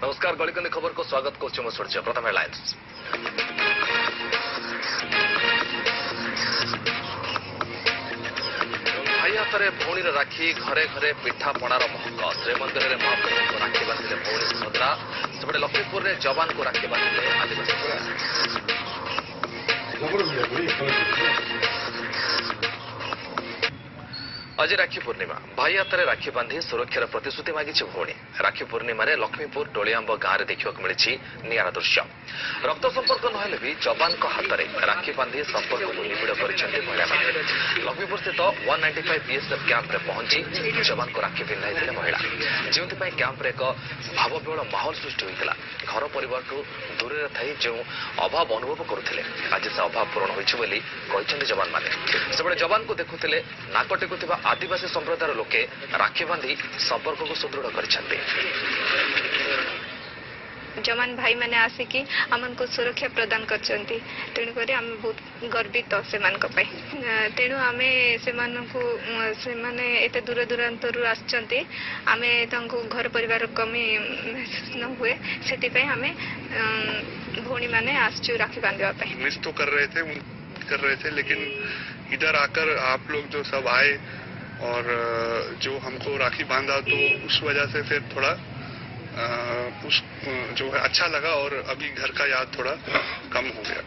नमस्कार गलिकंदी खबर को स्वागत करुछु म सूर्य प्रथम हेडलाइंस। भाई हाथ में भौणी राखी घरे घरे पिठा पणार महक श्रीमंदिर में महाप्रभु को राखी बांधिले भौणी सुभद्रा सेपटे लक्ष्मीपुर में जवान को राखी बांधिले आदिवासी आज राखी पूर्णिमा भाई हाथ में राखी बांधि सुरक्षार प्रतिश्रुति मागी भौणी राखी पूर्णिमा लक्ष्मीपुर टोलियांब गांव में देखा मिली निरा दृश्य रक्त संपर्क नहेले भी जवान हाथ में राखी बांधि संपर्क को निबिड़ कर महिला लक्ष्मीपुर स्थित 195 बीएसएफ कैंप में पहुंची जवान को राखी पिंधाई महिला जो कैंप एक भावविहल माहौल सृष्टि होता घर परिवार दूर थी जो अभाव अनुभव करुले आज से अभाव पूरण होती जवान मैंने से जवान को देखुले नाक टेकुवा आदिवासी संप्रदायर लोके राखी बांधि संपर्क को सुदृढ़ कर जवान भाई मैंने आसिकी आमन को सुरक्षा प्रदान करछंती तेणु करी आम बहुत गर्वित से तेणु आमे से माने एते दूर दूरांतर आछंती आमे तांको घर परिवार कमी न हुए सेति पय आमे भौणी माने आछू राखी बांधवा पय मिस तो कर रहे थे लेकिन इधर आकर आप लोग जो सब आए और जो हमको राखी बांधा तो उस वजह से फिर थोड़ा उस जो है अच्छा लगा और अभी घर का याद थोड़ा कम हो गया।